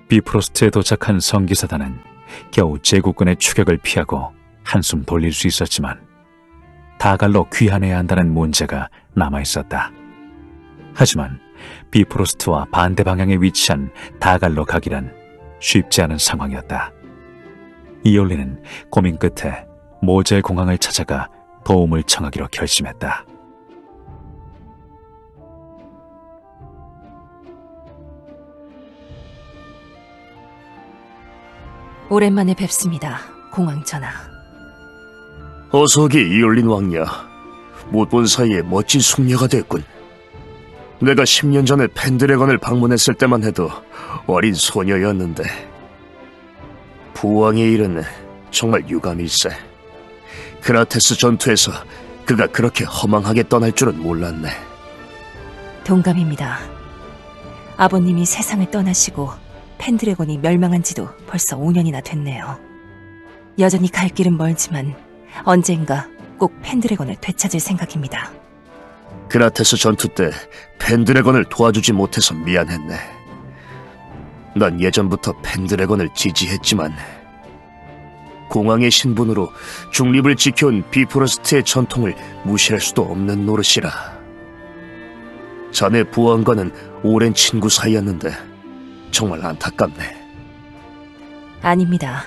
비프로스트에 도착한 성기사단은 겨우 제국군의 추격을 피하고 한숨 돌릴 수 있었지만 다갈로 귀환해야 한다는 문제가 남아있었다. 하지만 비프로스트와 반대 방향에 위치한 다갈로 가기란 쉽지 않은 상황이었다. 이올리는 고민 끝에 모젤 공항을 찾아가 도움을 청하기로 결심했다. 오랜만에 뵙습니다, 공황 전하. 어서 오게, 이올린 왕녀. 못 본 사이에 멋진 숙녀가 됐군. 내가 10년 전에 펜드래건을 방문했을 때만 해도 어린 소녀였는데 부왕의 일은 정말 유감일세. 그라테스 전투에서 그가 그렇게 허망하게 떠날 줄은 몰랐네. 동감입니다. 아버님이 세상을 떠나시고 펜드래곤이 멸망한 지도 벌써 5년이나 됐네요. 여전히 갈 길은 멀지만 언젠가 꼭 펜드래곤을 되찾을 생각입니다. 그라테스 전투 때 펜드래건을 도와주지 못해서 미안했네. 난 예전부터 펜드래건을 지지했지만 공황의 신분으로 중립을 지켜온 비프로스트의 전통을 무시할 수도 없는 노릇이라. 자네 부왕과는 오랜 친구 사이였는데 정말 안타깝네. 아닙니다.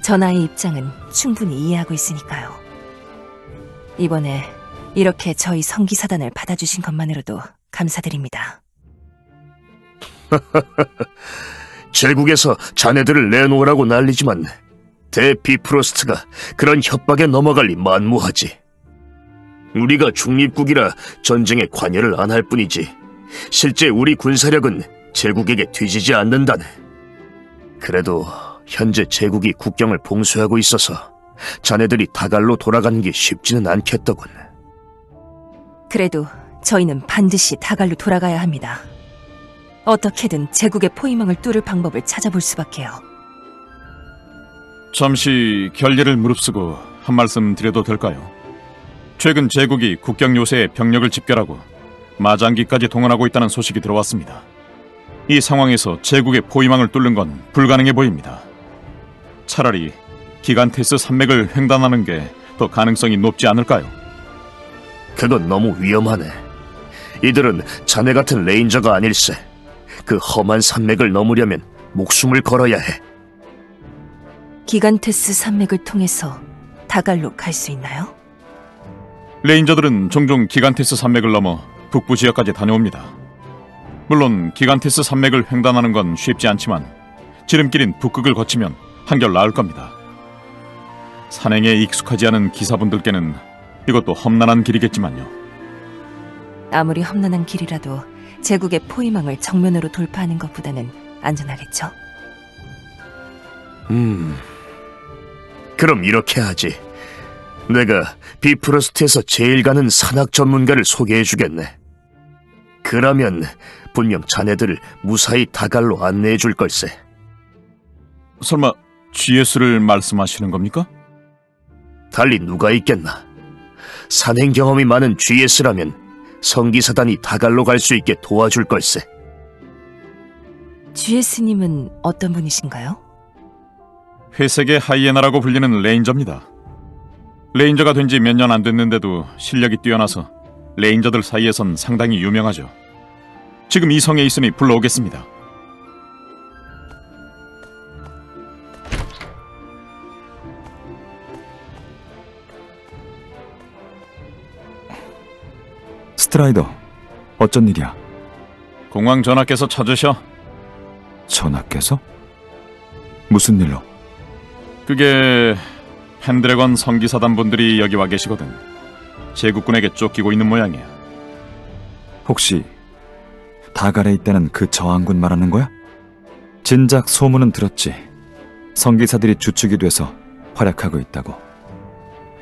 전하의 입장은 충분히 이해하고 있으니까요. 이번에 이렇게 저희 성기사단을 받아주신 것만으로도 감사드립니다. 제국에서 자네들을 내놓으라고 난리지만 대비프로스트가 그런 협박에 넘어갈 리 만무하지. 우리가 중립국이라 전쟁에 관여를 안 할 뿐이지 실제 우리 군사력은 제국에게 뒤지지 않는다네. 그래도 현재 제국이 국경을 봉쇄하고 있어서 자네들이 다갈로 돌아가는 게 쉽지는 않겠더군. 그래도 저희는 반드시 다갈로 돌아가야 합니다. 어떻게든 제국의 포위망을 뚫을 방법을 찾아볼 수밖에요. 잠시 결례를 무릅쓰고 한 말씀 드려도 될까요? 최근 제국이 국경 요새에 병력을 집결하고 마장기까지 동원하고 있다는 소식이 들어왔습니다. 이 상황에서 제국의 포위망을 뚫는 건 불가능해 보입니다. 차라리 기간테스 산맥을 횡단하는 게 더 가능성이 높지 않을까요? 그건 너무 위험하네. 이들은 자네 같은 레인저가 아닐세. 그 험한 산맥을 넘으려면 목숨을 걸어야 해. 기간테스 산맥을 통해서 다갈로 갈 수 있나요? 레인저들은 종종 기간테스 산맥을 넘어 북부 지역까지 다녀옵니다. 물론 기간테스 산맥을 횡단하는 건 쉽지 않지만 지름길인 북극을 거치면 한결 나을 겁니다. 산행에 익숙하지 않은 기사분들께는 이것도 험난한 길이겠지만요. 아무리 험난한 길이라도 제국의 포위망을 정면으로 돌파하는 것보다는 안전하겠죠? 그럼 이렇게 하지. 내가 비프로스트에서 제일 가는 산악 전문가를 소개해주겠네. 그러면 분명 자네들을 무사히 다갈로 안내해줄 걸세. 설마 GS를 말씀하시는 겁니까? 달리 누가 있겠나. 산행 경험이 많은 GS라면 성기사단이 다갈로 갈 수 있게 도와줄 걸세. GS님은 어떤 분이신가요? 회색의 하이에나라고 불리는 레인저입니다. 레인저가 된 지 몇 년 안 됐는데도 실력이 뛰어나서 레인저들 사이에선 상당히 유명하죠. 지금 이 성에 있으니 불러오겠습니다. 스트라이더, 어쩐 일이야? 공황 전하께서 찾으셔. 전하께서? 무슨 일로? 그게 펜드래건 성기사단 분들이 여기 와 계시거든. 제국군에게 쫓기고 있는 모양이야. 혹시 다갈에 있다는 그 저항군 말하는 거야? 진작 소문은 들었지. 성기사들이 주축이 돼서 활약하고 있다고.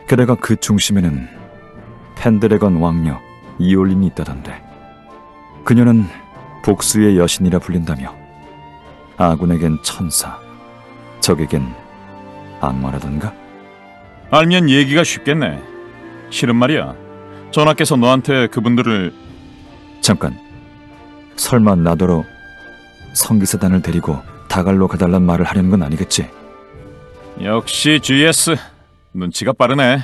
게다가 그 중심에는 펜드래건 왕녀 이올린이 있다던데. 그녀는 복수의 여신이라 불린다며 아군에겐 천사, 적에겐 악마라던가? 알면 얘기가 쉽겠네. 실은 말이야, 전하께서 너한테 그분들을... 잠깐, 설마 나더러 성기사단을 데리고 다갈로 가달란 말을 하려는 건 아니겠지? 역시 GS 눈치가 빠르네.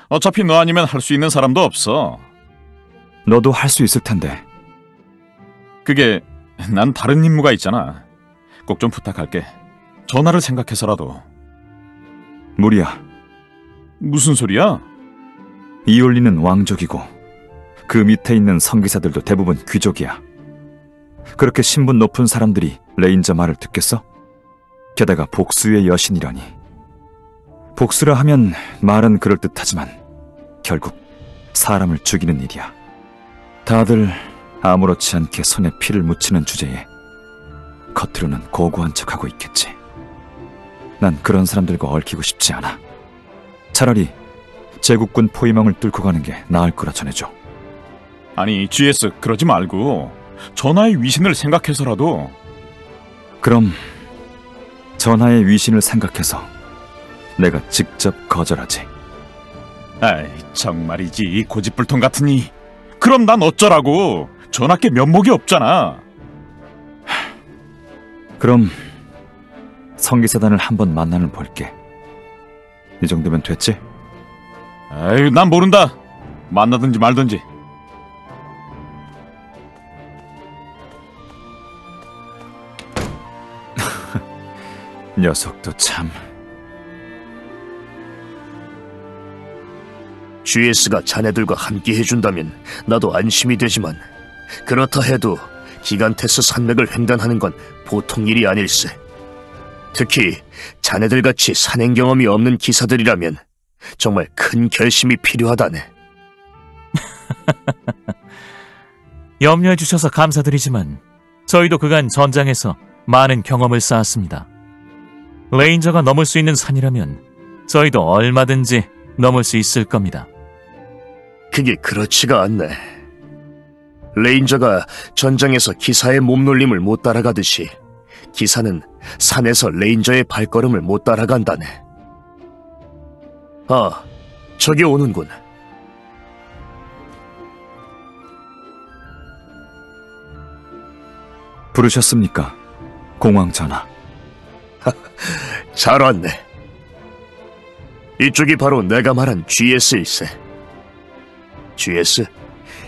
어차피 너 아니면 할 수 있는 사람도 없어. 너도 할 수 있을 텐데. 그게 난 다른 임무가 있잖아. 꼭 좀 부탁할게. 전화를 생각해서라도. 무리야. 무슨 소리야? 이올리는 왕족이고 그 밑에 있는 성기사들도 대부분 귀족이야. 그렇게 신분 높은 사람들이 레인저 말을 듣겠어? 게다가 복수의 여신이라니. 복수라 하면 말은 그럴듯하지만 결국 사람을 죽이는 일이야. 다들 아무렇지 않게 손에 피를 묻히는 주제에 겉으로는 고고한 척하고 있겠지. 난 그런 사람들과 얽히고 싶지 않아. 차라리 제국군 포위망을 뚫고 가는 게 나을 거라 전해줘. 아니 GS 그러지 말고 전하의 위신을 생각해서라도. 그럼 전하의 위신을 생각해서 내가 직접 거절하지. 아이 정말이지 이 고집불통 같으니. 그럼 난 어쩌라고. 전하께 면목이 없잖아. 그럼 성기사단을 한번 만나는 볼게. 이 정도면 됐지? 에이 난 모른다. 만나든지 말든지. 녀석도 참. GS가 자네들과 함께 해준다면 나도 안심이 되지만, 그렇다 해도 기간테스 산맥을 횡단하는 건 보통 일이 아닐세. 특히 자네들같이 산행 경험이 없는 기사들이라면 정말 큰 결심이 필요하다네. 염려해 주셔서 감사드리지만 저희도 그간 전장에서 많은 경험을 쌓았습니다. 레인저가 넘을 수 있는 산이라면 저희도 얼마든지 넘을 수 있을 겁니다. 그게 그렇지가 않네. 레인저가 전장에서 기사의 몸놀림을 못 따라가듯이 기사는 산에서 레인저의 발걸음을 못 따라간다네. 아, 저기 오는군. 부르셨습니까? 공황 전하. 잘 왔네. 이쪽이 바로 내가 말한 GS일세. GS,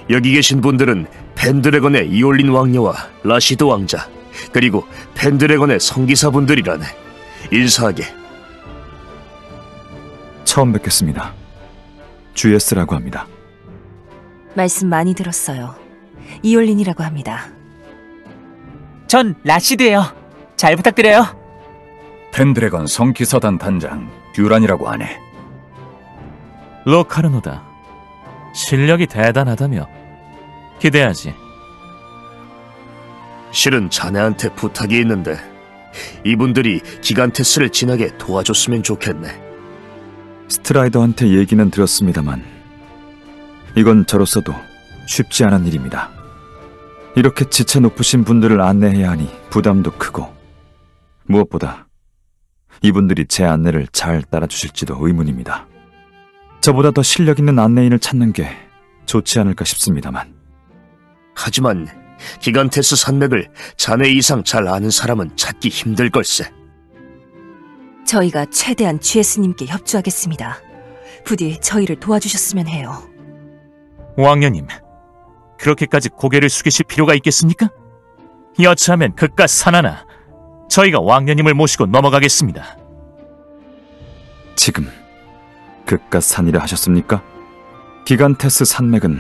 여기 계신 분들은 펜드래건의 이올린 왕녀와 라시드 왕자, 그리고 펜드래건의 성기사분들이라네. 인사하게. 처음 뵙겠습니다. GS라고 합니다. 말씀 많이 들었어요. 이올린이라고 합니다. 전 라시드예요. 잘 부탁드려요. 펜드래건 성기사단 단장 듀란이라고 하네. 로카르노다. 실력이 대단하다며. 기대하지. 실은 자네한테 부탁이 있는데 이분들이 기간테스를 지나게 도와줬으면 좋겠네. 스트라이더한테 얘기는 들었습니다만 이건 저로서도 쉽지 않은 일입니다. 이렇게 지체 높으신 분들을 안내해야 하니 부담도 크고, 무엇보다 이분들이 제 안내를 잘 따라주실지도 의문입니다. 저보다 더 실력 있는 안내인을 찾는 게 좋지 않을까 싶습니다만. 하지만 기간테스 산맥을 자네 이상 잘 아는 사람은 찾기 힘들 걸세. 저희가 최대한 GS님께 협조하겠습니다. 부디 저희를 도와주셨으면 해요. 왕녀님, 그렇게까지 고개를 숙이실 필요가 있겠습니까? 여차하면 그깟 산 하나 저희가 왕녀님을 모시고 넘어가겠습니다. 지금 그깟 산이라 하셨습니까? 기간테스 산맥은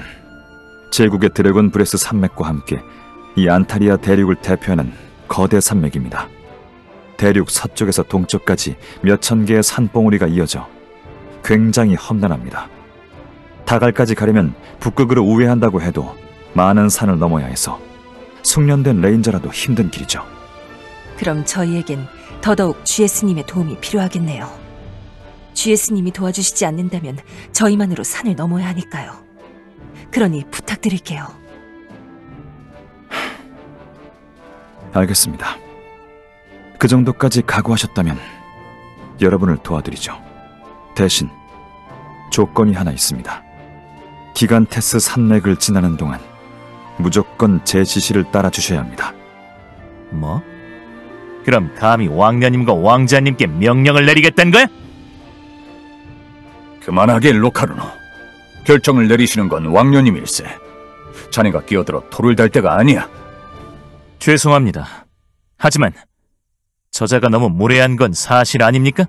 제국의 드래곤 브레스 산맥과 함께 이 안타리아 대륙을 대표하는 거대 산맥입니다. 대륙 서쪽에서 동쪽까지 몇천 개의 산봉우리가 이어져 굉장히 험난합니다. 다갈까지 가려면 북극으로 우회한다고 해도 많은 산을 넘어야 해서 숙련된 레인저라도 힘든 길이죠. 그럼 저희에겐 더더욱 GS님의 도움이 필요하겠네요. GS님이 도와주시지 않는다면 저희만으로 산을 넘어야 하니까요. 그러니 부탁드릴게요. 알겠습니다. 그 정도까지 각오하셨다면 여러분을 도와드리죠. 대신 조건이 하나 있습니다. 기간테스 산맥을 지나는 동안 무조건 제 지시를 따라 주셔야 합니다. 뭐? 그럼 감히 왕녀님과 왕자님께 명령을 내리겠다는 거야? 그만하게, 로카르노. 결정을 내리시는 건 왕녀님일세. 자네가 끼어들어 돌을 달 때가 아니야. 죄송합니다. 하지만 저자가 너무 무례한 건 사실 아닙니까?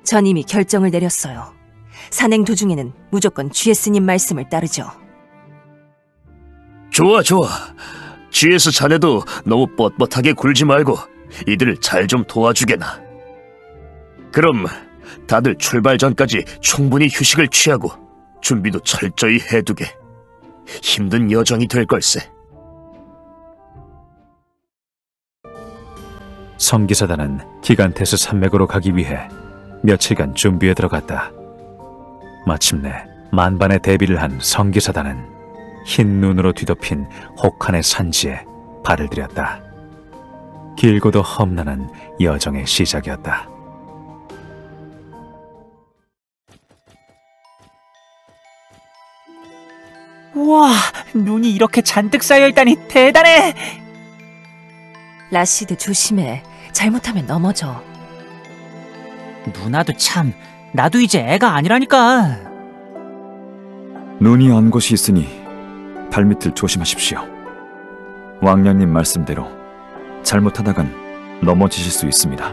전 이미 결정을 내렸어요. 산행 도중에는 무조건 GS님 말씀을 따르죠. 좋아. GS 자네도 너무 뻣뻣하게 굴지 말고 이들을 잘 좀 도와주게나. 그럼 다들 출발 전까지 충분히 휴식을 취하고 준비도 철저히 해두게. 힘든 여정이 될 걸세. 성기사단은 기간테스 산맥으로 가기 위해 며칠간 준비에 들어갔다. 마침내 만반의 대비를 한 성기사단은 흰 눈으로 뒤덮인 혹한의 산지에 발을 들였다. 길고도 험난한 여정의 시작이었다. 우와, 눈이 이렇게 잔뜩 쌓여있다니 대단해! 라시드 조심해. 잘못하면 넘어져. 누나도 참, 나도 이제 애가 아니라니까. 눈이 언 곳이 있으니 발밑을 조심하십시오. 왕녀님 말씀대로 잘못하다간 넘어지실 수 있습니다.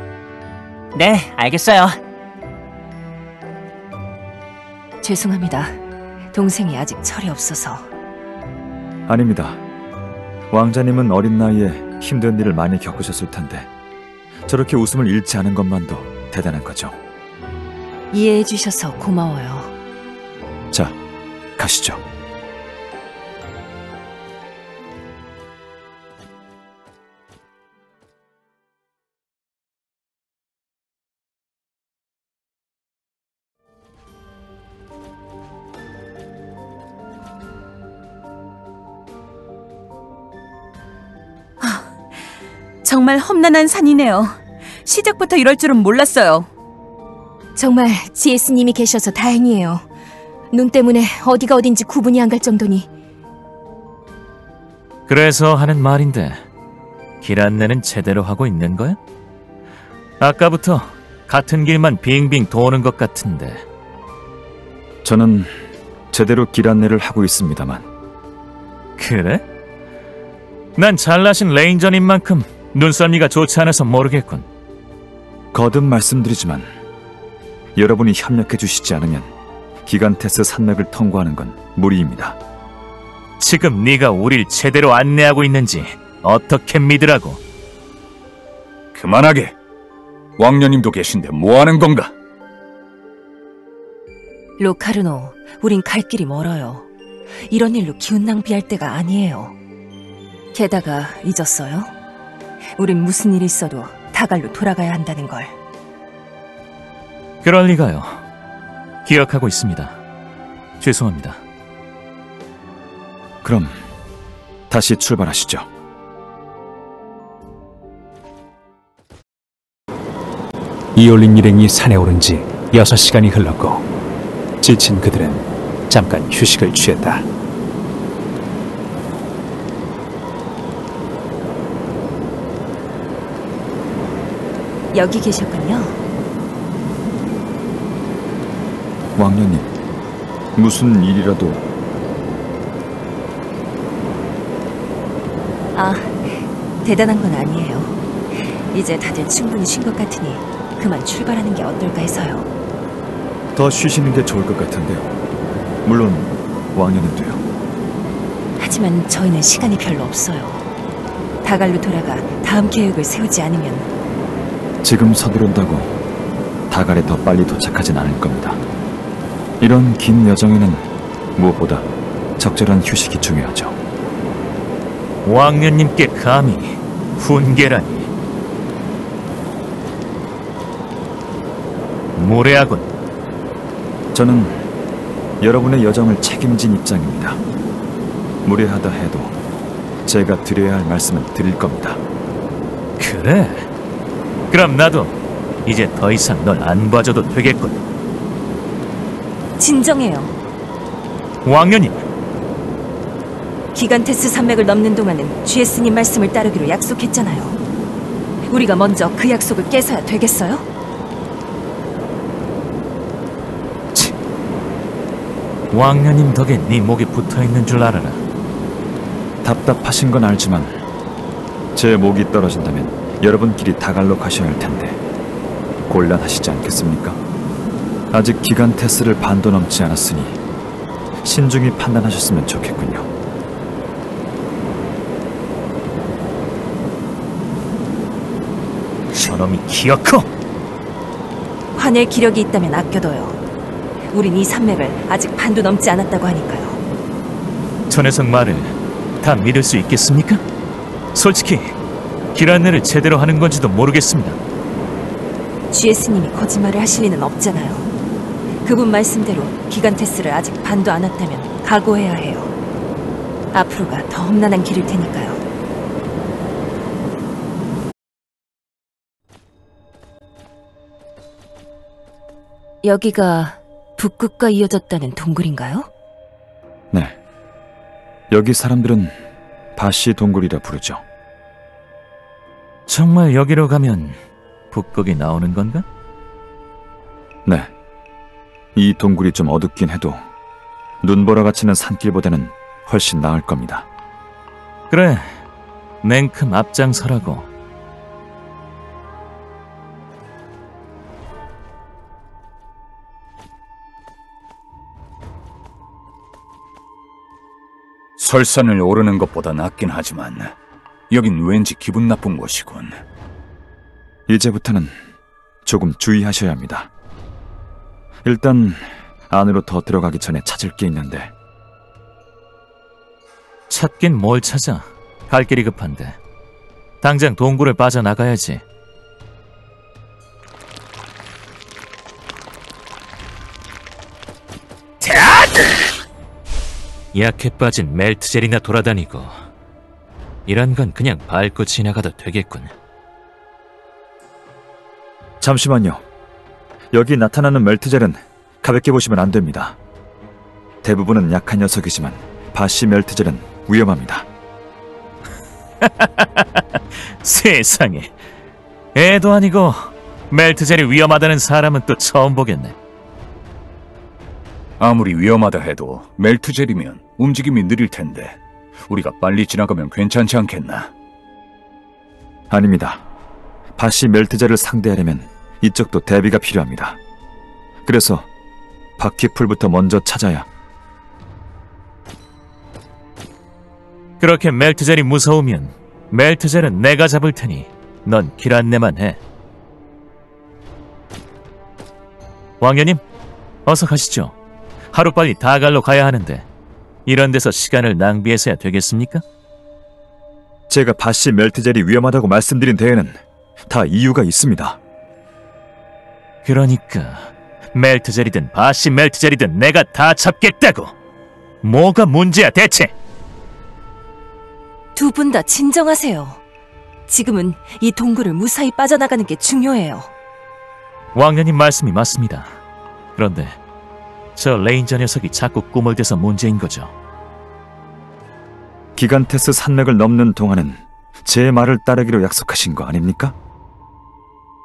네, 알겠어요. 죄송합니다. 동생이 아직 철이 없어서. 아닙니다. 왕자님은 어린 나이에 힘든 일을 많이 겪으셨을 텐데 저렇게 웃음을 잃지 않은 것만도 대단한 거죠. 이해해 주셔서 고마워요. 자, 가시죠. 정말 험난한 산이네요. 시작부터 이럴 줄은 몰랐어요. 정말 GS님이 계셔서 다행이에요. 눈 때문에 어디가 어딘지 구분이 안 갈 정도니. 그래서 하는 말인데 길 안내는 제대로 하고 있는 거야? 아까부터 같은 길만 빙빙 도는 것 같은데. 저는 제대로 길 안내를 하고 있습니다만. 그래? 난 잘나신 레인저님 만큼 눈썰미가 좋지 않아서 모르겠군. 거듭 말씀드리지만 여러분이 협력해 주시지 않으면 기간테스 산맥을 통과하는 건 무리입니다. 지금 네가 우릴 제대로 안내하고 있는지 어떻게 믿으라고? 그만하게. 왕녀님도 계신데 뭐하는 건가? 로카르노, 우린 갈 길이 멀어요. 이런 일로 기운 낭비할 때가 아니에요. 게다가 잊었어요? 우린 무슨 일이 있어도 다갈로 돌아가야 한다는 걸. 그럴 리가요. 기억하고 있습니다. 죄송합니다. 그럼 다시 출발하시죠. 이올린 일행이 산에 오른 지 6시간이 흘렀고 지친 그들은 잠깐 휴식을 취했다. 여기 계셨군요. 왕녀님, 무슨 일이라도... 아, 대단한 건 아니에요. 이제 다들 충분히 쉰 것 같으니 그만 출발하는 게 어떨까 해서요. 더 쉬시는 게 좋을 것 같은데요. 물론 왕녀님도요. 하지만 저희는 시간이 별로 없어요. 다갈로 돌아가 다음 계획을 세우지 않으면. 지금 서두른다고 다갈에 더 빨리 도착하진 않을 겁니다. 이런 긴 여정에는 무엇보다 적절한 휴식이 중요하죠. 왕녀님께 감히 훈계라니. 무례하군. 저는 여러분의 여정을 책임진 입장입니다. 무례하다 해도 제가 드려야 할 말씀은 드릴 겁니다. 그래? 그럼 나도 이제 더 이상 널 안 봐줘도 되겠군. 진정해요. 왕녀님, 기간테스 산맥을 넘는 동안은 GS님 말씀을 따르기로 약속했잖아요. 우리가 먼저 그 약속을 깨서야 되겠어요? 왕녀님 덕에 네 목에 붙어있는 줄 알아라. 답답하신 건 알지만 제 목이 떨어진다면 여러분끼리 다갈로 가셔야 할 텐데 곤란하시지 않겠습니까? 아직 기간테스를 반도 넘지 않았으니 신중히 판단하셨으면 좋겠군요. 저놈이 기어커! 화낼 기력이 있다면 아껴둬요. 우린 이 산맥을 아직 반도 넘지 않았다고 하니까요. 저 녀석 말을 다 믿을 수 있겠습니까? 솔직히 길 안내를 제대로 하는 건지도 모르겠습니다. GS님이 거짓말을 하실 리는 없잖아요. 그분 말씀대로 기간테스를 아직 반도 안 왔다면 각오해야 해요. 앞으로가 더 험난한 길일 테니까요. 여기가 북극과 이어졌다는 동굴인가요? 네. 여기 사람들은 바시 동굴이라 부르죠. 정말 여기로 가면 북극이 나오는 건가? 네. 이 동굴이 좀 어둡긴 해도 눈보라가 치는 산길보다는 훨씬 나을 겁니다. 그래, 냉큼 앞장서라고. 설산을 오르는 것보다 낫긴 하지만 여긴 왠지 기분 나쁜 곳이군. 이제부터는 조금 주의하셔야 합니다. 일단 안으로 더 들어가기 전에 찾을 게 있는데. 찾긴 뭘 찾아. 갈 길이 급한데. 당장 동굴을 빠져나가야지. 약해 빠진 멜트젤이나 돌아다니고 이런 건 그냥 밟고 지나가도 되겠군. 잠시만요. 여기 나타나는 멜트젤은 가볍게 보시면 안 됩니다. 대부분은 약한 녀석이지만 바시 멜트젤은 위험합니다. 세상에. 애도 아니고 멜트젤이 위험하다는 사람은 또 처음 보겠네. 아무리 위험하다 해도 멜트젤이면 움직임이 느릴 텐데 우리가 빨리 지나가면 괜찮지 않겠나? 아닙니다. 바시 멜트젤을 상대하려면 이쪽도 대비가 필요합니다. 그래서 바퀴풀부터 먼저 찾아야. 그렇게 멜트젤이 무서우면 멜트젤은 내가 잡을 테니 넌 길 안내만 해. 왕녀님, 어서 가시죠. 하루빨리 다갈로 가야 하는데 이런 데서 시간을 낭비해서야 되겠습니까? 제가 바시 멜트젤이 위험하다고 말씀드린 데에는 다 이유가 있습니다. 그러니까 멜트젤이든 바시 멜트젤이든 내가 다 잡겠다고. 뭐가 문제야 대체? 두 분 다 진정하세요. 지금은 이 동굴을 무사히 빠져나가는 게 중요해요. 왕녀님 말씀이 맞습니다. 그런데 저 레인저 녀석이 자꾸 꿈을 대서 문제인 거죠. 기간테스 산맥을 넘는 동안은 제 말을 따르기로 약속하신 거 아닙니까?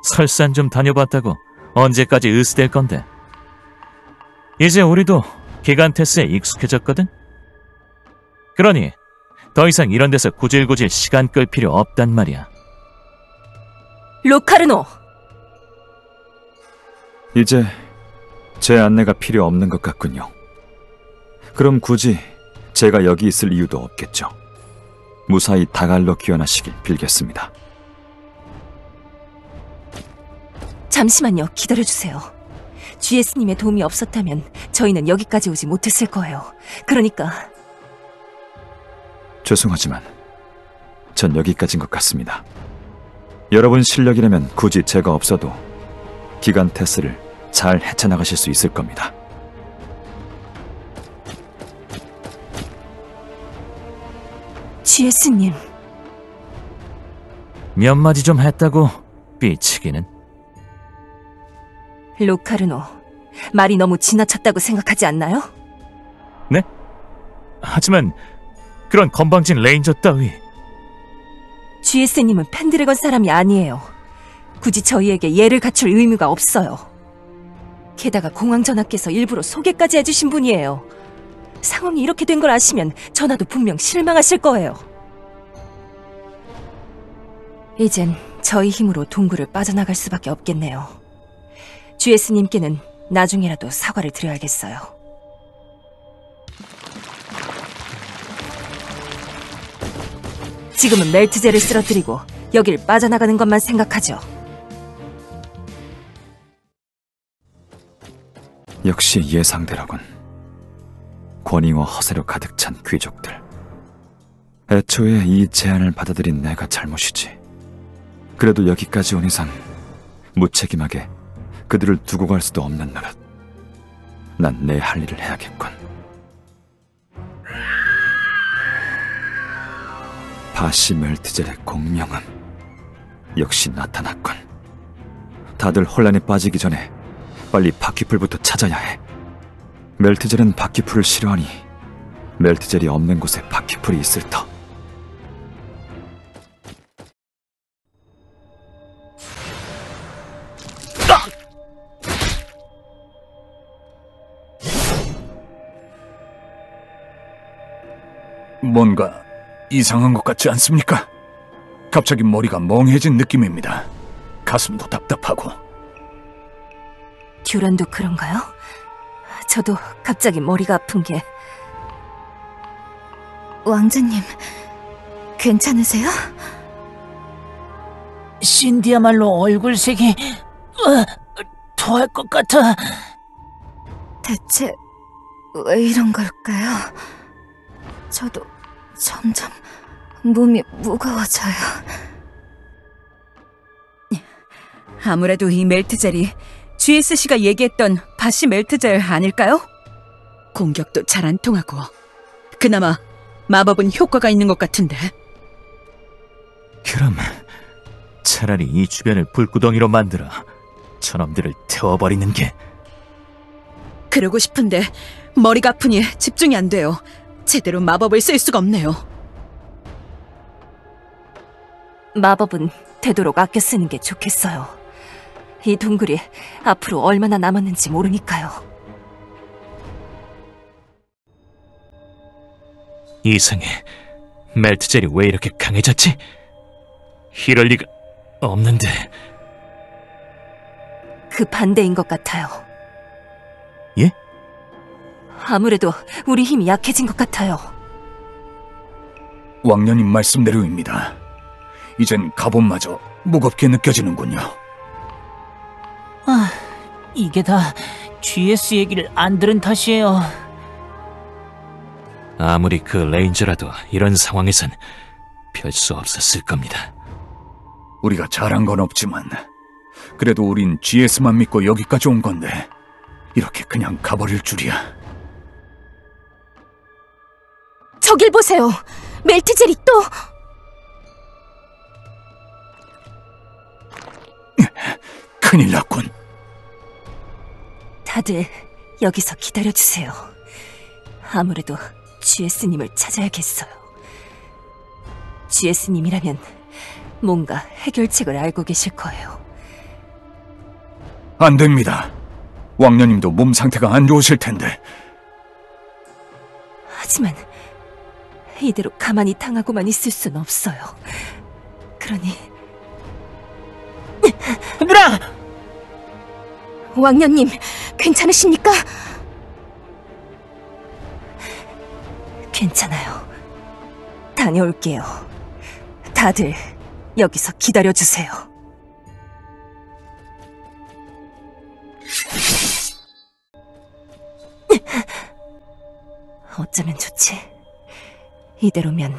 설산 좀 다녀봤다고 언제까지 으스댈 건데. 이제 우리도 기간테스에 익숙해졌거든? 그러니 더 이상 이런 데서 구질구질 시간 끌 필요 없단 말이야. 로카르노! 이제 제 안내가 필요 없는 것 같군요. 그럼 굳이 제가 여기 있을 이유도 없겠죠. 무사히 다갈로 귀환하시길 빌겠습니다. 잠시만요. 기다려주세요. GS님의 도움이 없었다면 저희는 여기까지 오지 못했을 거예요. 그러니까... 죄송하지만 전 여기까지인 것 같습니다. 여러분 실력이라면 굳이 제가 없어도 기간테스를 잘 헤쳐나가실 수 있을 겁니다. GS님. 몇 마디 좀 했다고 삐치기는. 로카르노, 말이 너무 지나쳤다고 생각하지 않나요? 네? 하지만 그런 건방진 레인저 따위. GS님은 펜드래건 사람이 아니에요. 굳이 저희에게 예를 갖출 의무가 없어요. 게다가 공황 전하께서 일부러 소개까지 해주신 분이에요. 상황이 이렇게 된 걸 아시면 전하도 분명 실망하실 거예요. 이젠 저희 힘으로 동굴을 빠져나갈 수밖에 없겠네요. GS님께는 나중에라도 사과를 드려야겠어요. 지금은 멜트제를 쓰러뜨리고 여길 빠져나가는 것만 생각하죠. 역시 예상대로군. 권위와 허세로 가득 찬 귀족들. 애초에 이 제안을 받아들인 내가 잘못이지. 그래도 여기까지 온 이상 무책임하게 그들을 두고 갈 수도 없는 노릇. 난 내 할 일을 해야겠군. 바시 멜트젤의 공명은 역시 나타났군. 다들 혼란에 빠지기 전에 빨리 바퀴풀부터 찾아야 해. 멜트젤은 바퀴풀을 싫어하니 멜트젤이 없는 곳에 바퀴풀이 있을 터. 뭔가 이상한 것 같지 않습니까? 갑자기 머리가 멍해진 느낌입니다. 가슴도 답답하고. 듀란도 그런가요? 저도 갑자기 머리가 아픈 게... 왕자님, 괜찮으세요? 신디야말로 얼굴색이 토할 것 같아. 대체 왜 이런 걸까요? 저도 점점 몸이 무거워져요. 아무래도 이 멜트젤이 GSC가 얘기했던 바시 멜트젤 아닐까요? 공격도 잘 안 통하고 그나마 마법은 효과가 있는 것 같은데. 그럼 차라리 이 주변을 불구덩이로 만들어 저놈들을 태워버리는 게... 그러고 싶은데 머리가 아프니 집중이 안 돼요. 제대로 마법을 쓸 수가 없네요. 마법은 되도록 아껴 쓰는 게 좋겠어요. 이 동굴이 앞으로 얼마나 남았는지 모르니까요. 이상해. 멜트젤이 왜 이렇게 강해졌지? 이럴 리가 없는데... 그 반대인 것 같아요. 예? 아무래도 우리 힘이 약해진 것 같아요. 왕년님 말씀대로입니다. 이젠 갑옷마저 무겁게 느껴지는군요. 아, 이게 다 GS 얘기를 안 들은 탓이에요. 아무리 그 레인저라도 이런 상황에선 별 수 없었을 겁니다. 우리가 잘한 건 없지만 그래도 우린 GS만 믿고 여기까지 온 건데 이렇게 그냥 가버릴 줄이야. 저길 보세요. 멜트젤이 또... 큰일 났군. 다들 여기서 기다려주세요. 아무래도 GS님을 찾아야겠어요. GS님이라면 뭔가 해결책을 알고 계실 거예요. 안 됩니다. 왕년님도 몸 상태가 안 좋으실 텐데. 하지만 이대로 가만히 당하고만 있을 순 없어요. 그러니... 누나! 왕년님, 괜찮으십니까? 괜찮아요. 다녀올게요. 다들 여기서 기다려주세요. 어쩌면 좋지. 이대로면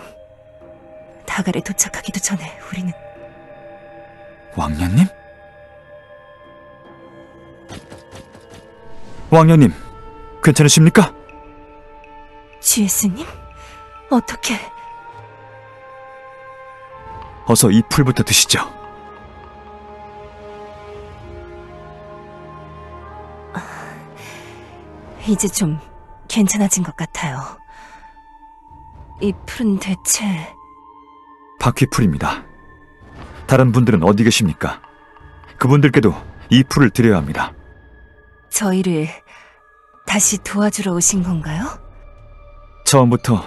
다갈에 도착하기도 전에 우리는... 왕년님? 왕년님, 괜찮으십니까? GS님? 어떻게... 어서 이 풀부터 드시죠. 이제 좀 괜찮아진 것 같아요. 이 풀은 대체... 바퀴풀입니다. 다른 분들은 어디 계십니까? 그분들께도 이 풀을 드려야 합니다. 저희를 다시 도와주러 오신 건가요? 처음부터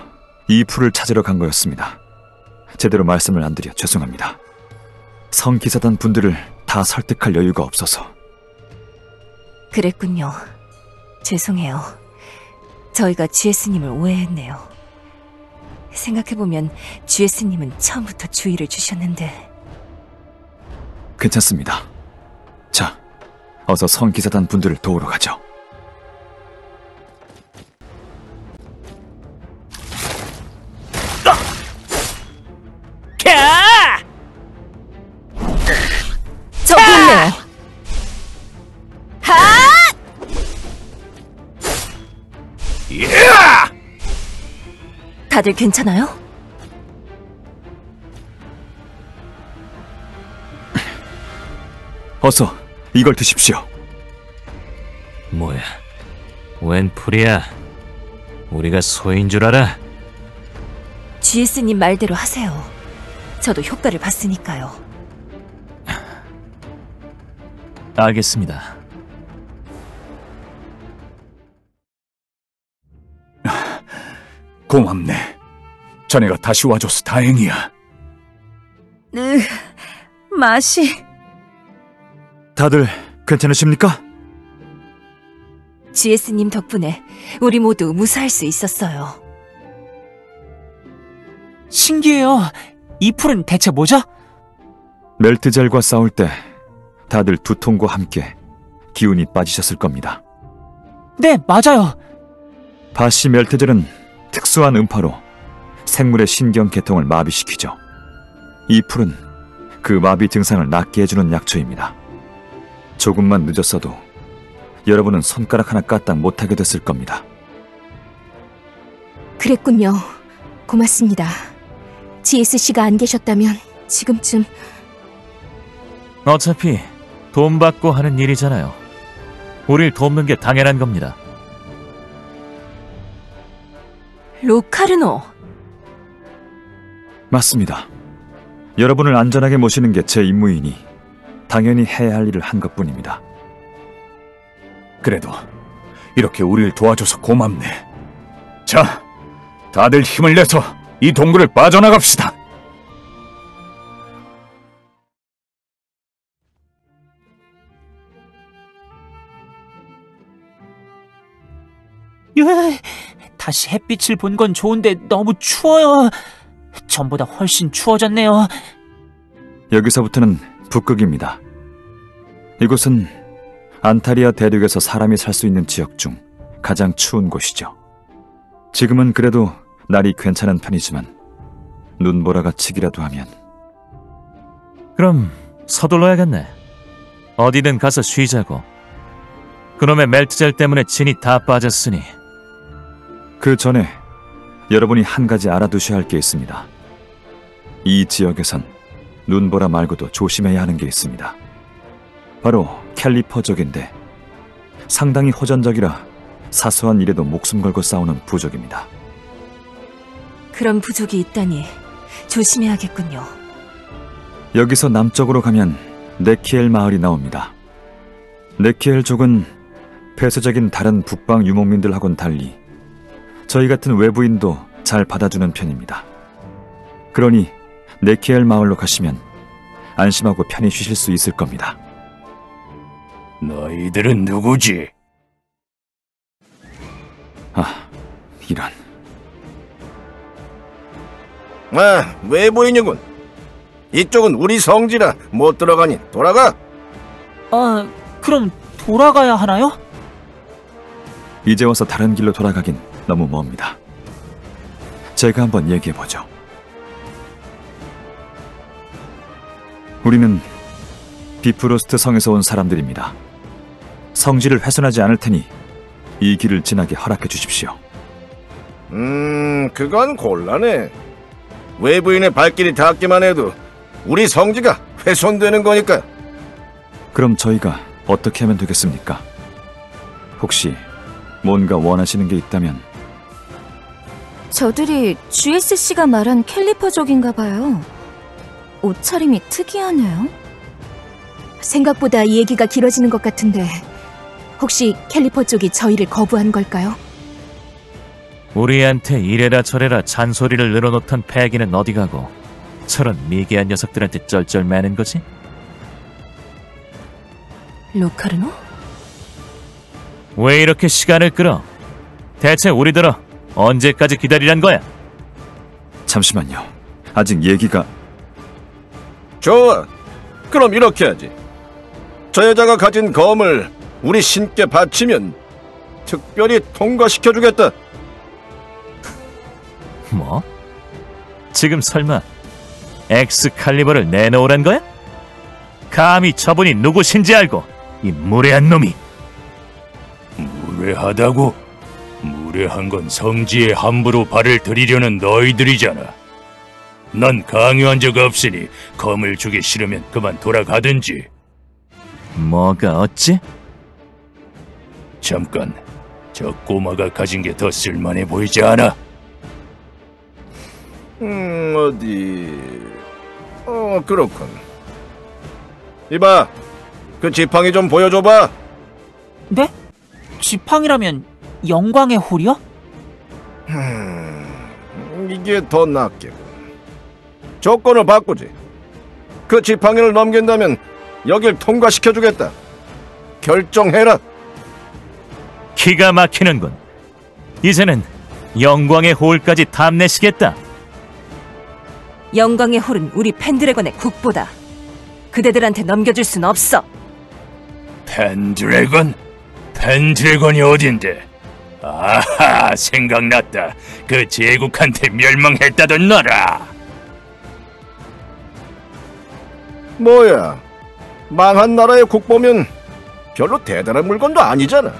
이 풀을 찾으러 간 거였습니다. 제대로 말씀을 안 드려 죄송합니다. 성기사단 분들을 다 설득할 여유가 없어서. 그랬군요. 죄송해요. 저희가 GS님을 오해했네요. 생각해보면 GS님은 처음부터 주의를 주셨는데. 괜찮습니다. 자, 어서 성기사단 분들을 도우러 가죠. 저기 있네요. 다들 괜찮아요? 어서 이걸 드십시오. 뭐야? 웬 풀이야? 우리가 소인 줄 알아? GS님 말대로 하세요. 저도 효과를 봤으니까요. 알겠습니다. 고맙네. 자네가 다시 와줘서 다행이야. 맛이... 다들 괜찮으십니까? GS님 덕분에 우리 모두 무사할 수 있었어요. 신기해요. 이 풀은 대체 뭐죠? 멜트젤과 싸울 때 다들 두통과 함께 기운이 빠지셨을 겁니다. 네, 맞아요. 바시 멜트젤은 특수한 음파로 생물의 신경계통을 마비시키죠. 이 풀은 그 마비 증상을 낫게 해주는 약초입니다. 조금만 늦었어도 여러분은 손가락 하나 까딱 못하게 됐을 겁니다. 그랬군요. 고맙습니다. GS씨가 안 계셨다면 지금쯤... 어차피 돈 받고 하는 일이잖아요. 우릴 돕는 게 당연한 겁니다. 로카르노! 맞습니다. 여러분을 안전하게 모시는 게 제 임무이니 당연히 해야 할 일을 한 것뿐입니다. 그래도 이렇게 우리를 도와줘서 고맙네. 자, 다들 힘을 내서 이 동굴을 빠져나갑시다. 다시 햇빛을 본 건 좋은데 너무 추워요. 전보다 훨씬 추워졌네요. 여기서부터는 북극입니다. 이곳은 안타리아 대륙에서 사람이 살 수 있는 지역 중 가장 추운 곳이죠. 지금은 그래도 날이 괜찮은 편이지만 눈보라가 치기라도 하면... 그럼 서둘러야겠네. 어디든 가서 쉬자고. 그놈의 멜트젤 때문에 진이 다 빠졌으니. 그 전에 여러분이 한 가지 알아두셔야 할 게 있습니다. 이 지역에선 눈보라 말고도 조심해야 하는 게 있습니다. 바로 캘리퍼족인데 상당히 호전적이라 사소한 일에도 목숨 걸고 싸우는 부족입니다. 그런 부족이 있다니 조심해야겠군요. 여기서 남쪽으로 가면 네키엘 마을이 나옵니다. 네키엘족은 폐쇄적인 다른 북방 유목민들하고는 달리 저희 같은 외부인도 잘 받아주는 편입니다. 그러니 네키엘 마을로 가시면 안심하고 편히 쉬실 수 있을 겁니다. 너희들은 누구지? 아, 이런... 아, 외부인이군. 이쪽은 우리 성지라 못 들어가니 돌아가. 그럼 돌아가야 하나요? 이제 와서 다른 길로 돌아가긴 너무 멉니다. 제가 한번 얘기해보죠. 우리는 비프로스트 성에서 온 사람들입니다. 성지를 훼손하지 않을 테니 이 길을 지나게 허락해 주십시오. 그건 곤란해. 외부인의 발길이 닿기만 해도 우리 성지가 훼손되는 거니까. 그럼 저희가 어떻게 하면 되겠습니까? 혹시 뭔가 원하시는 게 있다면... 저들이 GSC가 말한 캘리퍼족인가 봐요. 옷차림이 특이하네요. 생각보다 이 얘기가 길어지는 것 같은데 혹시 캘리퍼 쪽이 저희를 거부한 걸까요? 우리한테 이래라 저래라 잔소리를 늘어놓던 패기는 어디 가고 저런 미개한 녀석들한테 쩔쩔매는 거지? 로카르노? 왜 이렇게 시간을 끌어? 대체 우리들어 언제까지 기다리란 거야? 잠시만요. 아직 얘기가... 좋아. 그럼 이렇게 하지. 저 여자가 가진 검을 우리 신께 바치면 특별히 통과시켜주겠다. 뭐? 지금 설마 엑스칼리버를 내놓으란 거야? 감히 저분이 누구신지 알고 이 무례한 놈이. 무례하다고? 무례한 건 성지에 함부로 발을 들이려는 너희들이잖아. 난 강요한 적 없으니 검을 주기 싫으면 그만 돌아가든지. 뭐가 어찌? 잠깐, 저 꼬마가 가진 게 더 쓸만해 보이지 않아? 어디... 그렇군. 이봐, 그 지팡이 좀 보여줘봐. 네? 지팡이라면 영광의 홀이요? 이게 더 낫겠군. 조건을 바꾸지. 그 지팡이를 넘긴다면 여길 통과시켜주겠다. 결정해라. 기가 막히는군. 이제는 영광의 홀까지 탐내시겠다. 영광의 홀은 우리 펜드래곤의 국보다. 그대들한테 넘겨줄 순 없어. 펜드래곤? 펜드래곤이 어딘데? 아하, 생각났다. 그 제국한테 멸망했다던 나라. 뭐야, 망한 나라의 국보면 별로 대단한 물건도 아니잖아.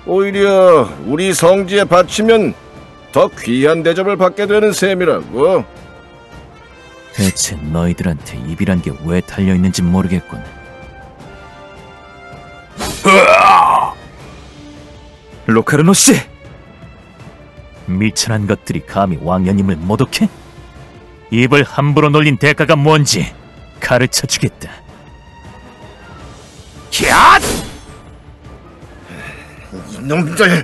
오히려 우리 성지에 바치면 더 귀한 대접을 받게 되는 셈이라고. 대체 너희들한테 입이란 게 왜 달려있는지 모르겠군. 로카르노 씨! 미천한 것들이 감히 왕년님을 모독해? 입을 함부로 놀린 대가가 뭔지 가르쳐주겠다. 야! 이놈들,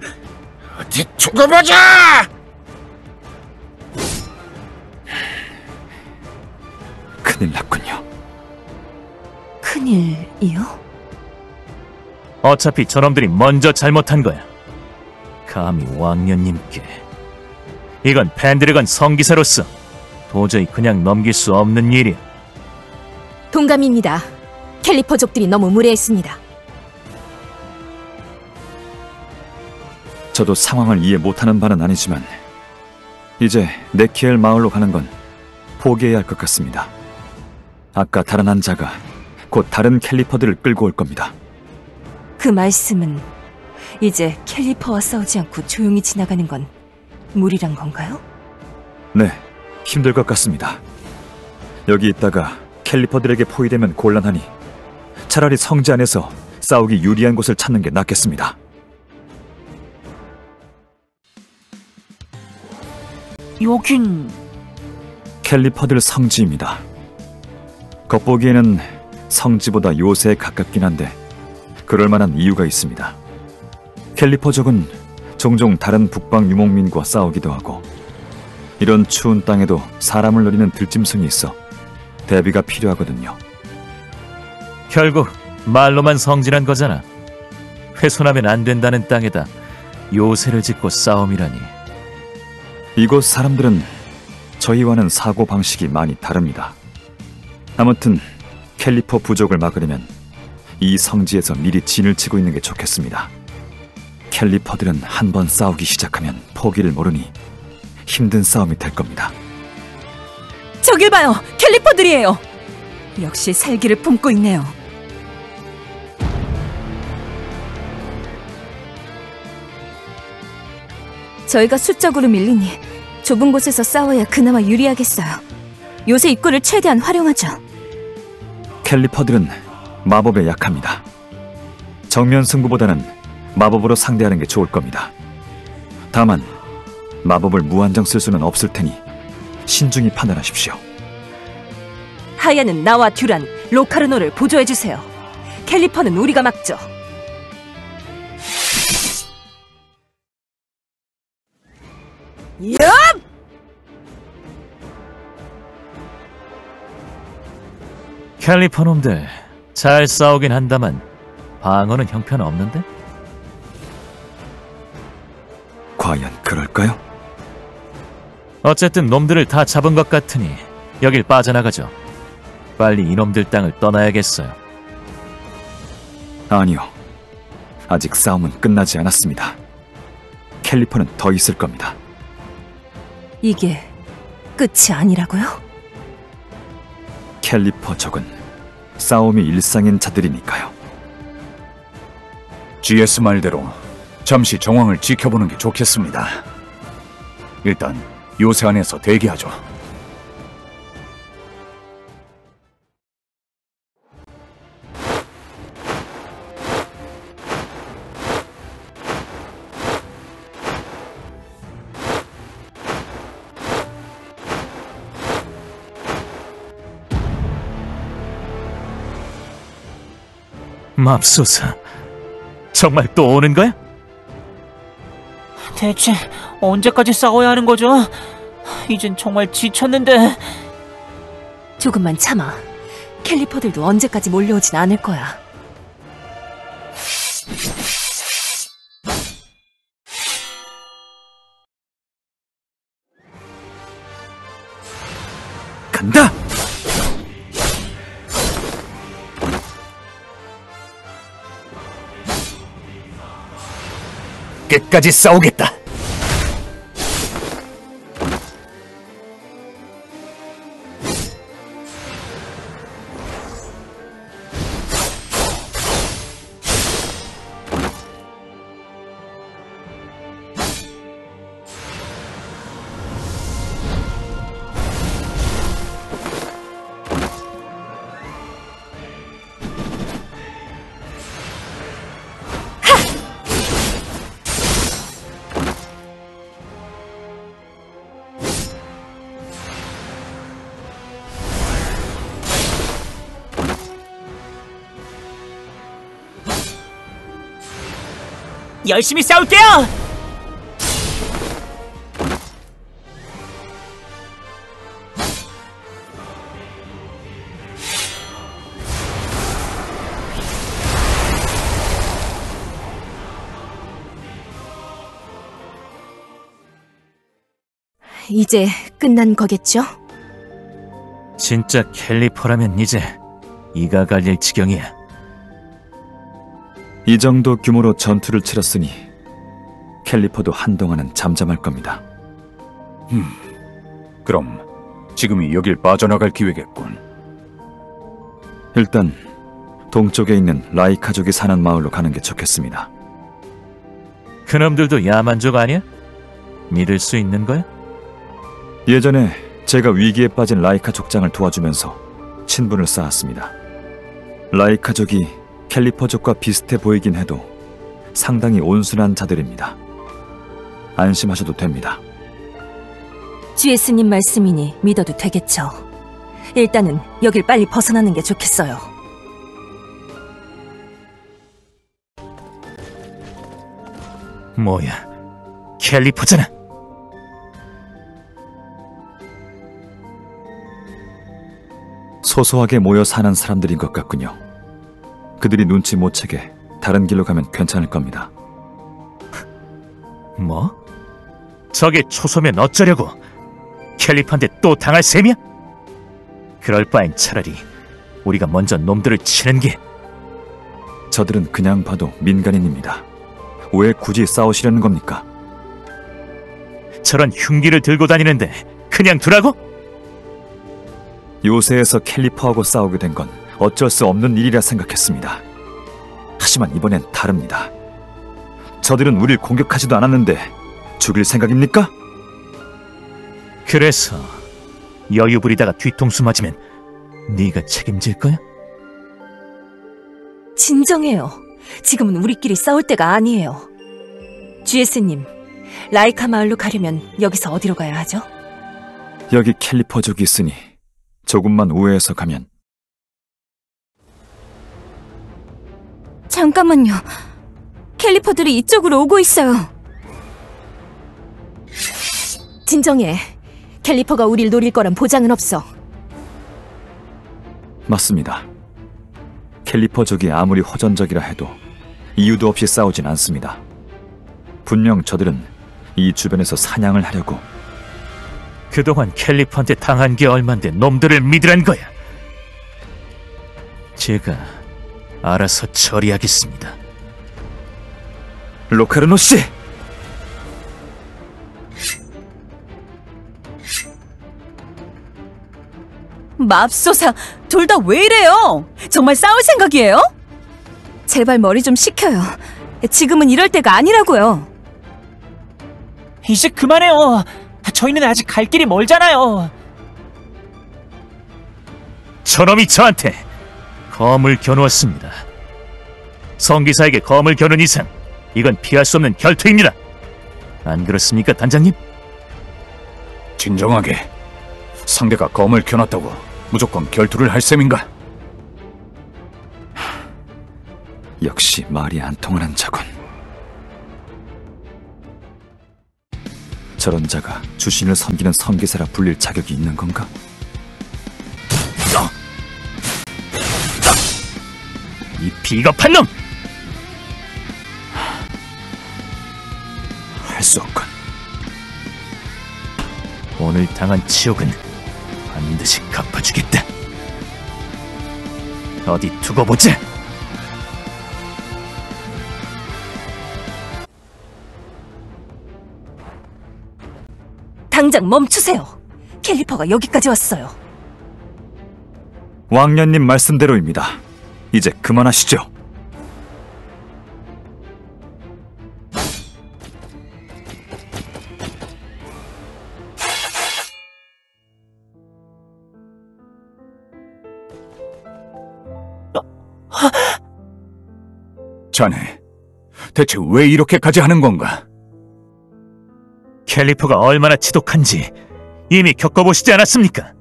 어디 두고 보자! 큰일 났군요. 큰일이요? 어차피 저놈들이 먼저 잘못한 거야. 감히 왕년님께. 이건 펜드래곤 성기사로서 도저히 그냥 넘길 수 없는 일이야. 동감입니다. 캘리퍼족들이 너무 무례했습니다. 저도 상황을 이해 못하는 바는 아니지만 이제 네키엘 마을로 가는 건 포기해야 할 것 같습니다. 아까 달아난 자가 곧 다른 캘리퍼들을 끌고 올 겁니다. 그 말씀은 이제 캘리퍼와 싸우지 않고 조용히 지나가는 건 무리란 건가요? 네, 힘들 것 같습니다. 여기 있다가 캘리퍼들에게 포위되면 곤란하니 차라리 성지 안에서 싸우기 유리한 곳을 찾는 게 낫겠습니다. 여긴... 캘리퍼들 성지입니다. 겉보기에는 성지보다 요새에 가깝긴 한데 그럴 만한 이유가 있습니다. 캘리퍼족은 종종 다른 북방 유목민과 싸우기도 하고 이런 추운 땅에도 사람을 노리는 들짐승이 있어 대비가 필요하거든요. 결국 말로만 성질한 거잖아. 훼손하면 안 된다는 땅에다 요새를 짓고 싸움이라니. 이곳 사람들은 저희와는 사고방식이 많이 다릅니다. 아무튼 캘리퍼 부족을 막으려면 이 성지에서 미리 진을 치고 있는 게 좋겠습니다. 캘리퍼들은 한 번 싸우기 시작하면 포기를 모르니 힘든 싸움이 될 겁니다. 저길 봐요! 캘리퍼들이에요! 역시 살기를 품고 있네요. 저희가 수적으로 밀리니 좁은 곳에서 싸워야 그나마 유리하겠어요. 요새 입구를 최대한 활용하죠. 캘리퍼들은 마법에 약합니다. 정면 승부보다는 마법으로 상대하는 게 좋을 겁니다. 다만 마법을 무한정 쓸 수는 없을 테니 신중히 판단하십시오. 하야는 나와 듀란, 로카르노를 보조해주세요. 캘리퍼는 우리가 막죠. 얍! 캘리퍼 놈들 잘 싸우긴 한다만 방어는 형편없는데? 과연 그럴까요? 어쨌든 놈들을 다 잡은 것 같으니 여길 빠져나가죠. 빨리 이놈들 땅을 떠나야겠어요. 아니요. 아직 싸움은 끝나지 않았습니다. 캘리퍼는 더 있을 겁니다. 이게 끝이 아니라고요? 캘리퍼 적은 싸움이 일상인 자들이니까요. GS 말대로 잠시 정황을 지켜보는 게 좋겠습니다. 일단 요새 안에서 대기하죠. 맙소사, 정말 또 오는 거야? 대체 언제까지 싸워야 하는 거죠? 이젠 정말 지쳤는데. 조금만 참아. 캘리퍼들도 언제까지 몰려오진 않을 거야. 간다! 끝까지 싸우겠다. 열심히 싸울게요! 이제 끝난 거겠죠? 진짜 캘리퍼라면 이제 이가 갈릴 지경이야. 이 정도 규모로 전투를 치렀으니 캘리퍼도 한동안은 잠잠할 겁니다. 그럼 지금이 여길 빠져나갈 기회겠군. 일단 동쪽에 있는 라이카족이 사는 마을로 가는 게 좋겠습니다. 그놈들도 야만족 아니야? 믿을 수 있는 거야? 예전에 제가 위기에 빠진 라이카 족장을 도와주면서 친분을 쌓았습니다. 라이카족이 캘리퍼족과 비슷해 보이긴 해도 상당히 온순한 자들입니다. 안심하셔도 됩니다. GS님 말씀이니 믿어도 되겠죠. 일단은 여길 빨리 벗어나는 게 좋겠어요. 뭐야, 캘리퍼잖아. 소소하게 모여 사는 사람들인 것 같군요. 그들이 눈치 못 채게 다른 길로 가면 괜찮을 겁니다. 뭐? 저게 초소면 어쩌려고? 캘리퍼한테 또 당할 셈이야? 그럴 바엔 차라리 우리가 먼저 놈들을 치는 게. 저들은 그냥 봐도 민간인입니다. 왜 굳이 싸우시려는 겁니까? 저런 흉기를 들고 다니는데 그냥 두라고? 요새에서 캘리퍼하고 싸우게 된 건 어쩔 수 없는 일이라 생각했습니다. 하지만 이번엔 다릅니다. 저들은 우릴 공격하지도 않았는데 죽일 생각입니까? 그래서 여유 부리다가 뒤통수 맞으면 네가 책임질 거야? 진정해요. 지금은 우리끼리 싸울 때가 아니에요. GS님, 라이카 마을로 가려면 여기서 어디로 가야 하죠? 여기 캘리퍼족이 있으니 조금만 우회해서 가면. 잠깐만요. 캘리퍼들이 이쪽으로 오고 있어요. 진정해. 캘리퍼가 우릴 노릴 거란 보장은 없어. 맞습니다. 캘리퍼족이 아무리 허전적이라 해도 이유도 없이 싸우진 않습니다. 분명 저들은 이 주변에서 사냥을 하려고. 그동안 캘리퍼한테 당한 게 얼만데 놈들을 믿으란 거야. 제가 알아서 처리하겠습니다. 로카르노 씨! 맙소사, 둘 다 왜 이래요? 정말 싸울 생각이에요? 제발 머리 좀 식혀요. 지금은 이럴 때가 아니라고요. 이제 그만해요. 저희는 아직 갈 길이 멀잖아요. 저놈이 저한테 검을 겨누었습니다. 성기사에게 검을 겨눈 이상 이건 피할 수 없는 결투입니다. 안 그렇습니까, 단장님? 진정하게. 상대가 검을 겨눴다고 무조건 결투를 할 셈인가? 역시 말이 안 통하는 자군. 저런 자가 주신을 섬기는 성기사라 불릴 자격이 있는 건가? 이 비겁한 놈! 할 수 없군. 오늘 당한 치욕은 반드시 갚아주겠다. 어디 두고 보자. 당장 멈추세요. 캘리퍼가 여기까지 왔어요. 왕년님 말씀대로입니다. 이제 그만하시죠. 자네, 대체 왜 이렇게까지 하는 건가? 캘리퍼가 얼마나 지독한지 이미 겪어보시지 않았습니까?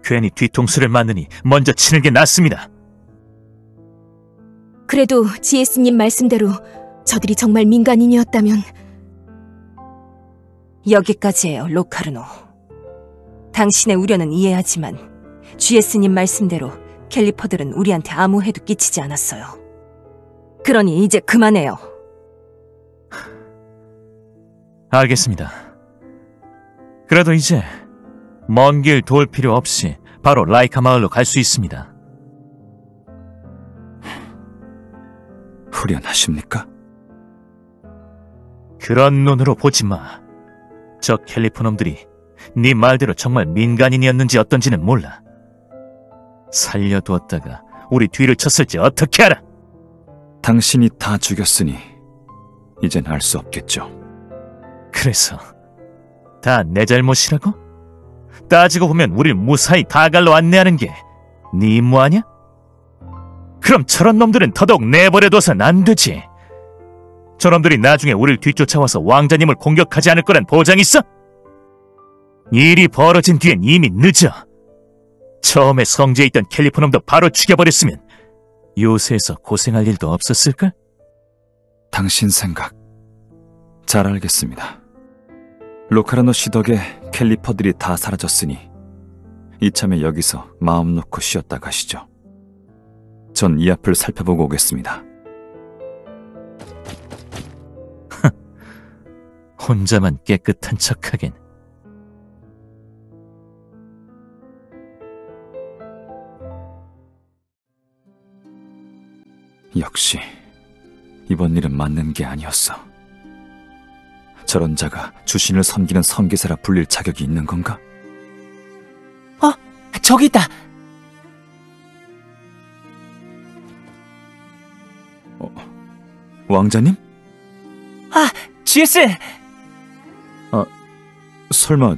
괜히 뒤통수를 맞느니 먼저 치는 게 낫습니다. 그래도 GS님 말씀대로 저들이 정말 민간인이었다면. 여기까지예요, 로카르노. 당신의 우려는 이해하지만 GS님 말씀대로 캘리퍼들은 우리한테 아무 해도 끼치지 않았어요. 그러니 이제 그만해요. 알겠습니다. 그래도 이제 먼 길 돌 필요 없이 바로 라이카 마을로 갈 수 있습니다. 후련하십니까? 그런 눈으로 보지 마. 저 캘리퍼 놈들이 네 말대로 정말 민간인이었는지 어떤지는 몰라. 살려두었다가 우리 뒤를 쳤을지 어떻게 알아? 당신이 다 죽였으니 이젠 알 수 없겠죠. 그래서 다 내 잘못이라고? 따지고 보면 우릴 무사히 다갈로 안내하는 게 네 임무 아냐? 그럼 저런 놈들은 더더욱 내버려둬선 안 되지. 저놈들이 나중에 우릴 뒤쫓아와서 왕자님을 공격하지 않을 거란 보장 있어? 일이 벌어진 뒤엔 이미 늦어. 처음에 성지에 있던 캘리퍼 놈도 바로 죽여버렸으면 요새에서 고생할 일도 없었을걸? 당신 생각 잘 알겠습니다. 로카르노 씨 덕에 캘리퍼들이 다 사라졌으니 이참에 여기서 마음 놓고 쉬었다 가시죠. 전 이 앞을 살펴보고 오겠습니다. 혼자만 깨끗한 척하긴. 역시 이번 일은 맞는 게 아니었어. 저런 자가 주신을 섬기는 성기사라 불릴 자격이 있는 건가? 저기 있다. 왕자님? GS! 설마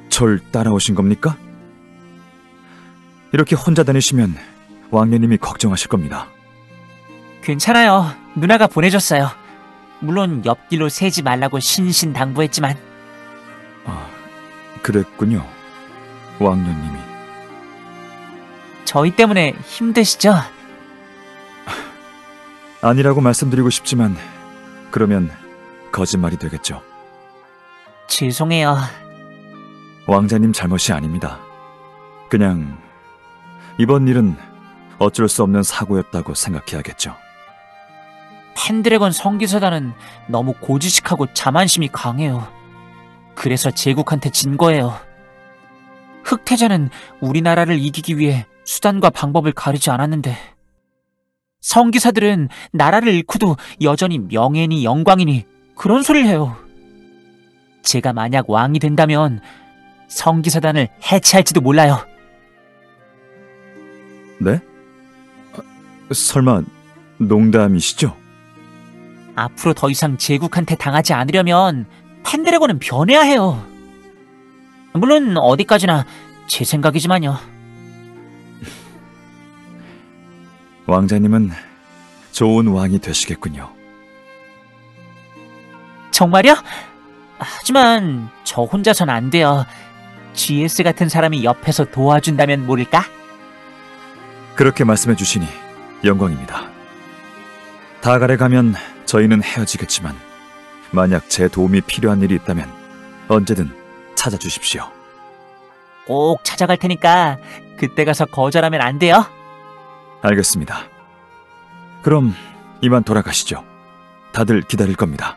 절 따라오신 겁니까? 이렇게 혼자 다니시면 왕녀님이 걱정하실 겁니다. 괜찮아요. 누나가 보내줬어요. 물론 옆길로 새지 말라고 신신당부했지만. 그랬군요. 왕녀님이. 저희 때문에 힘드시죠? 아니라고 말씀드리고 싶지만 그러면 거짓말이 되겠죠. 죄송해요. 왕자님 잘못이 아닙니다. 그냥 이번 일은 어쩔 수 없는 사고였다고 생각해야겠죠. 펜드래건 성기사단은 너무 고지식하고 자만심이 강해요. 그래서 제국한테 진 거예요. 흑태자는 우리나라를 이기기 위해 수단과 방법을 가리지 않았는데, 성기사들은 나라를 잃고도 여전히 명예니 영광이니 그런 소리를 해요. 제가 만약 왕이 된다면 성기사단을 해체할지도 몰라요. 네? 설마 농담이시죠? 앞으로 더 이상 제국한테 당하지 않으려면 펜드래곤은 변해야 해요. 물론 어디까지나 제 생각이지만요. 왕자님은 좋은 왕이 되시겠군요. 정말요? 하지만 저 혼자선 안 돼요. GS 같은 사람이 옆에서 도와준다면 모를까? 그렇게 말씀해 주시니 영광입니다. 다갈에 가면 저희는 헤어지겠지만 만약 제 도움이 필요한 일이 있다면 언제든 찾아주십시오. 꼭 찾아갈 테니까 그때 가서 거절하면 안 돼요? 알겠습니다. 그럼 이만 돌아가시죠. 다들 기다릴 겁니다.